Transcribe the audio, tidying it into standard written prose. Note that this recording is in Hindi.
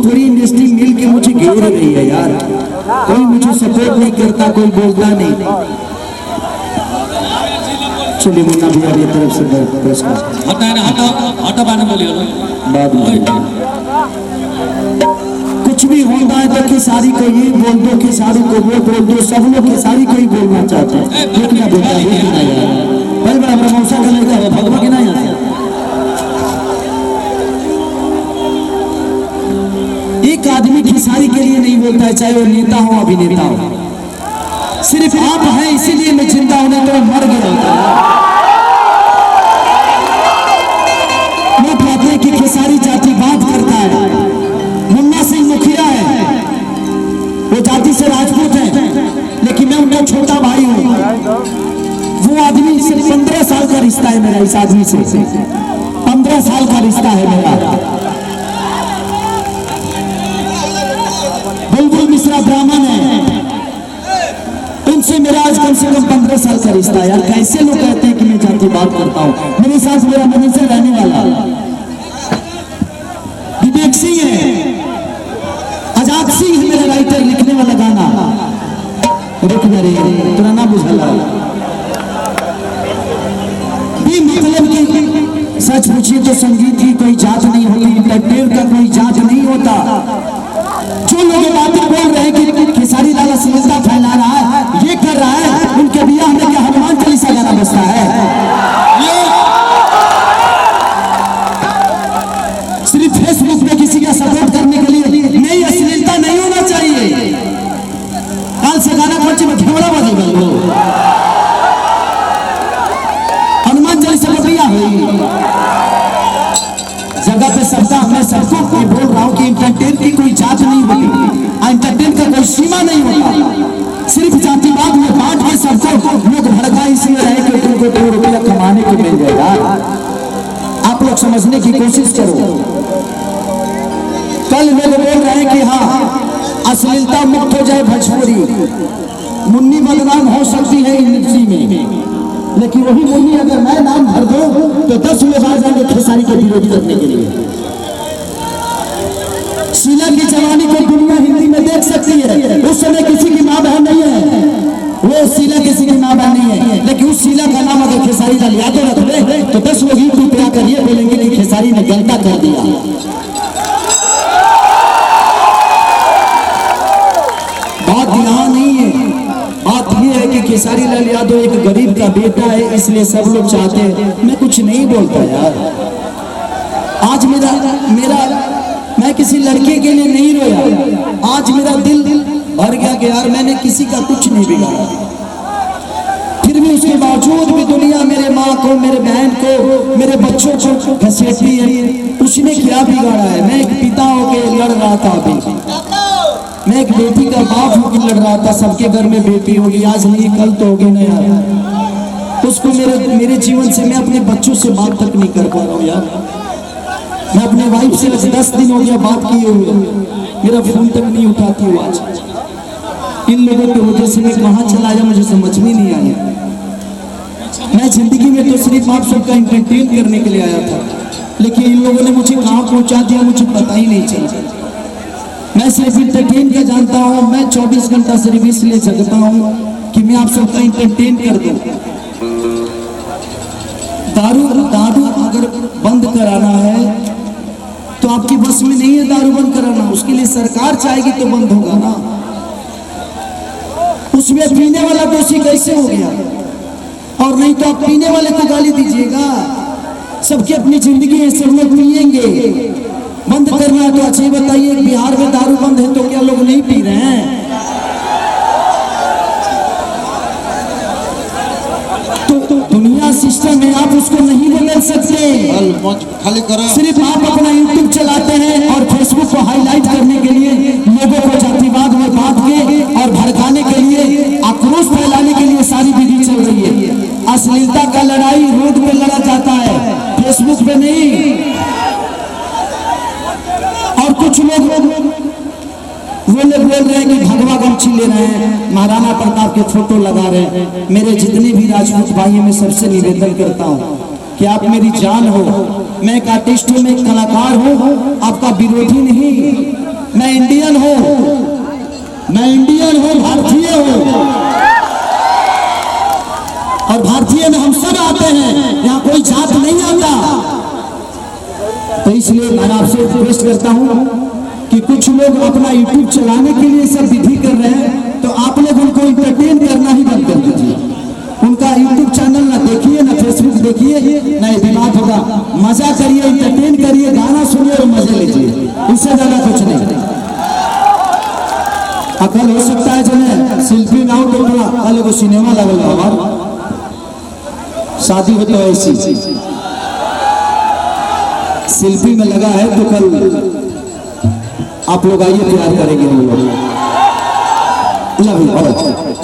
पूरी इंडस्ट्री मिल के मुझे घेर रही है यार, कोई मुझे सपोर्ट नहीं करता, कोई बोलता नहीं। चलिए मुन्ना भैया की तरफ से पुरस्कार कुछ भी होता है तो खेसारी को ये बोल दो, खेसारी को वो बोल दो, सब लोग खेसारी को ही बोलना चाहते हैं। देखना बेटा देखना यार, भाई बड़ा प्रमोशन करने का भगवा के ना यहाँ एक आदमी खेसारी के लिए नहीं बोलता है, चाहे वो नेता हो अभिनेता हो। सिर्फ आप हैं इसीलिए मैं जिंदा होने तो मर गया होता। मैं कहते हैं कि खेसारी जातिवाद करता है। मुन्ना सिंह मुखिया है, वो जाति से राजपूत है, लेकिन मैं उनका छोटा भाई हूँ। वो आदमी सिर्फ 15 साल का रिश्ता है मेरा इस आदमी से, 15 साल का रिश्ता है मेरा। बुलबुल मिश्रा ब्राह्मण है, उनसे मेरा आज कम से कम 15 साल का रिश्ता है। यार कैसे लोग कहते हैं कि मैं जातिवाद करता हूँ। मेरे साथ मेरा मैनेजर रहने वाला विवेक सिंह है, आजाद सिंह है मेरा राइटर, लिखने वाला गाना रुक मेरे तुरा ना बुझला भी मतलब कि सच पूछिए तो संगीत की कोई जात नहीं होती, इंटरटेनमेंट का कोई जात नहीं होता। जो लोग बातें बोल रहे हैं कि खेसारी लाल अश्लीलता फैला रहा है, ये कर रहा है, उनके बियाह में क्या हनुमान चालीसा गाना बजता है? सिर्फ फेसबुक पे किसी का सपोर्ट करने के लिए नहीं, अश्लीलता नहीं होना चाहिए। काल से गाना कौन सी घेवड़ा बजेगा, हनुमान चालीसा बजिया हुई जगह पे सबका। मैं सबको बोल रहा हूँ कि इंटरटेन की कोई जात नहीं होती, इंटरटेन का कोई सीमा नहीं होता। सिर्फ जातिवाद में बांट के सबको लोग भड़का इसलिए रहे कि तुमको 2 रुपया कमाने को मिल जाएगा। आप लोग समझने की कोशिश करो। कल लोग बोल रहे हैं कि हाँ अश्लीलता मुक्त हो जाए भोजपुरी, मुन्नी बदनाम हो सकती है इंडस्ट्री में, लेकिन वही मुन्नी अगर मैं नाम भर दूं तो 10 लोग आ जाएंगे खेसारी के विरोध करने के लिए। शीला की जवानी को दुनिया हिंदी में देख सकती है, उस समय किसी की माँ बहन नहीं है, वो शीला किसी की माँ बहन नहीं है, लेकिन उस शीला का नाम अगर खेसारी लाल यादव रख ले तो 10 लोग यूट्यूब पे आकर ये बोलेंगे कि खेसारी ने गलता कर दिया। बात यहाँ नहीं है, बात ये है कि खेसारी लाल यादव एक गरीब का बेटा है, इसलिए सब लोग चाहते हैं। मैं कुछ नहीं बोलता यार, आज मेरा मैं किसी लड़के के लिए नहीं रोया, आज मेरा दिल भर गया कि यार मैंने किसी का कुछ नहीं बिगाड़ा, फिर भी उसके बावजूद भी दुनिया मेरे माँ को, मेरे बहन को, मेरे बच्चों को घसीटती है। उसने क्या बिगाड़ा है? मैं एक पिता होकर लड़ रहा था, अभी मैं एक बेटी का बाप होकर लड़ रहा था। सबके घर में बेटी होगी, आज नहीं कल तो होगी ना यार। उसको मेरे जीवन से मैं अपने बच्चों से बात तक नहीं कर पा रहा हूँ यार। मैं अपने वाइफ से 10 दिन हो गया बात किए हुए, मेरा फोन तक नहीं उठाती हूँ आज। इन लोगों की वजह से मैं कहाँ चला आया मुझे समझ में नहीं आया। मैं जिंदगी में तो सिर्फ आप सबका एंटरटेन करने के लिए आया था, लेकिन इन लोगों ने मुझे कहाँ पहुँचा दिया मुझे पता ही नहीं चला। मैं सिर्फ एंटरटेन का जानता हूँ, मैं 24 घंटा सिर्फ इसलिए जगता हूँ कि मैं आप सबका एंटरटेन कर दूँ। दारू अगर बंद कराना है तो आपकी बस में नहीं है दारू बंद कराना, उसके लिए सरकार चाहेगी तो बंद होगा ना। उसमें पीने वाला दोषी कैसे हो गया? और नहीं तो आप पीने वाले को गाली दीजिएगा। सबकी अपनी जिंदगी है, सब लोग पिएंगे। बंद करना है तो अच्छी बताइए, बिहार में दारू बंद है तो क्या लोग नहीं पी रहे हैं? तो दुनिया सिस्टम है, आप उसको नहीं बदल सकते। सिर्फ आप अपना यूट्यूब चलाते हैं और फेसबुक को हाईलाइट करने के लिए, लोगों को जातिवाद में बांट के और भड़काने के लिए, आक्रोश फैलाने के लिए सारी विधि चल रही है। अश्लीलता का लड़ाई रोड पे लड़ा जाता है, फेसबुक पे नहीं। और कुछ लोग वो लोग बोल रहे हैं कि भगवा गमछी ले रहे हैं, महाराणा प्रताप के फोटो लगा रहे हैं। मेरे जितने भी राजपूत भाई मैं सबसे निवेदन करता हूँ कि आप मेरी जान हो, मैं एक आर्टिस्ट हूँ, मैं एक कलाकार हूँ, आपका विरोधी नहीं। मैं इंडियन हूं, मैं इंडियन हूं, भारतीय हूं, और भारतीय में हम सब आते हैं, यहाँ कोई जात नहीं आता। तो इसलिए मैं आपसे रिक्वेस्ट करता हूं कि कुछ लोग अपना यूट्यूब चलाने के लिए सब विधि कर रहे हैं, तो आप लोग उनको इंटरटेन करना ही बंद कर दीजिए। उनका यूट्यूब चैनल ना देखिए, ना फेसबुक देखिए, ना ये दिमाग होगा। मजा करिए, इंटरटेन करिए, गाना सुनिए और मजे लीजिए, इससे ज्यादा कुछ नहीं। कल हो सकता है जो है शिल्पी ना हो तो कल को सिनेमा लगल हमारा शादी हो तो ऐसी शिल्पी में लगा है, तो कल आप लोग आइए, प्यार करेंगे हम लोग। Love you.